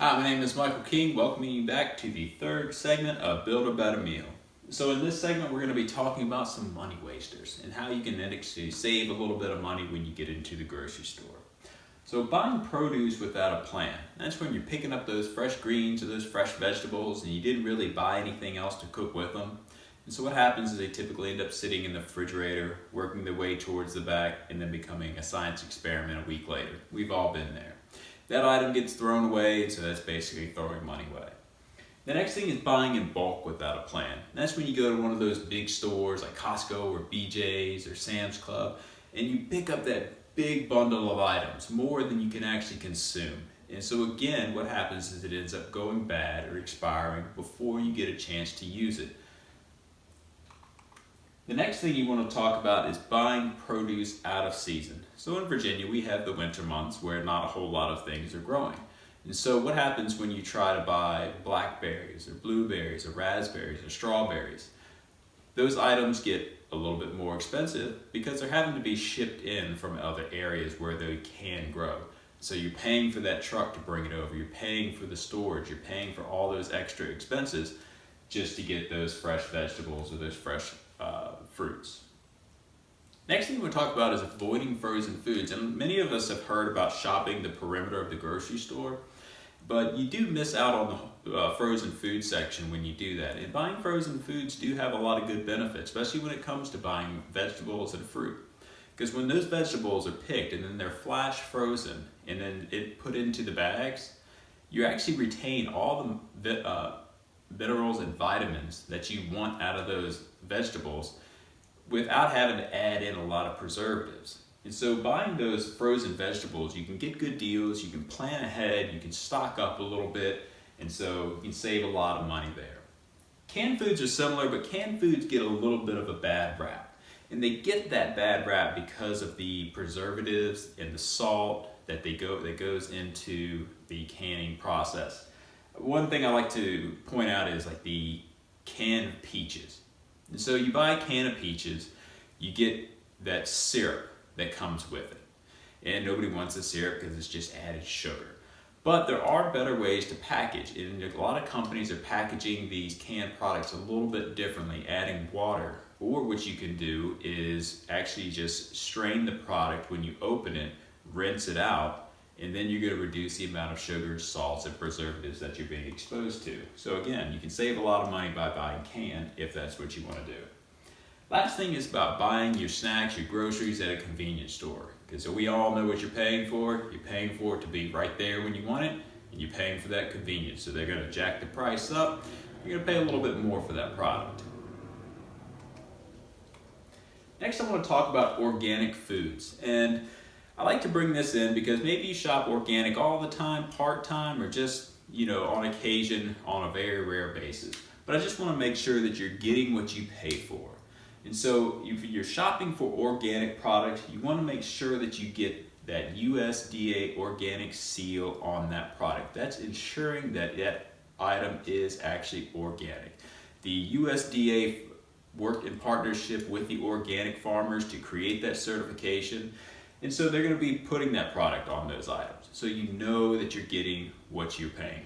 Hi, my name is Michael King, welcoming you back to the third segment of Build a Better Meal. So in this segment, we're going to be talking about some money wasters and how you can actually save a little bit of money when you get into the grocery store. So buying produce without a plan, that's when you're picking up those fresh greens or those fresh vegetables and you didn't really buy anything else to cook with them. And so what happens is they typically end up sitting in the refrigerator, working their way towards the back, and then becoming a science experiment a week later. We've all been there. That item gets thrown away, so that's basically throwing money away. The next thing is buying in bulk without a plan. That's when you go to one of those big stores like Costco or BJ's or Sam's Club, and you pick up that big bundle of items, more than you can actually consume. And so again, what happens is it ends up going bad or expiring before you get a chance to use it. The next thing you want to talk about is buying produce out of season. So in Virginia, we have the winter months where not a whole lot of things are growing. And so what happens when you try to buy blackberries or blueberries or raspberries or strawberries? Those items get a little bit more expensive because they're having to be shipped in from other areas where they can grow. So you're paying for that truck to bring it over, you're paying for the storage, you're paying for all those extra expenses just to get those fresh vegetables or those fresh fruits. Next thing we're going to talk about is avoiding frozen foods. And many of us have heard about shopping the perimeter of the grocery store, but you do miss out on the frozen food section when you do that. And buying frozen foods do have a lot of good benefits, especially when it comes to buying vegetables and fruit. Because when those vegetables are picked and then they're flash frozen and then put into the bags, you actually retain all the minerals and vitamins that you want out of those vegetables without having to add in a lot of preservatives. And so buying those frozen vegetables, you can get good deals, you can plan ahead, you can stock up a little bit, and so you can save a lot of money there. Canned foods are similar, but canned foods get a little bit of a bad rap. And they get that bad rap because of the preservatives and the salt that goes into the canning process. One thing I like to point out is like the canned peaches. And so you buy a can of peaches, you get that syrup that comes with it. And nobody wants the syrup because it's just added sugar. But there are better ways to package. And a lot of companies are packaging these canned products a little bit differently, adding water. Or what you can do is actually just strain the product when you open it, rinse it out, and then you're going to reduce the amount of sugars, salts, and preservatives that you're being exposed to. So again, you can save a lot of money by buying canned if that's what you want to do. Last thing is about buying your snacks, your groceries at a convenience store. Because we all know what you're paying for. You're paying for it to be right there when you want it, and you're paying for that convenience. So they're going to jack the price up. You're going to pay a little bit more for that product. Next, I want to talk about organic foods. And I like to bring this in because maybe you shop organic all the time, part-time, or just, on occasion on a very rare basis. But I just want to make sure that you're getting what you pay for. And so if you're shopping for organic products, you want to make sure that you get that USDA organic seal on that product. That's ensuring that that item is actually organic. The USDA worked in partnership with the organic farmers to create that certification. And so they're going to be putting that product on those items. So you know that you're getting what you're paying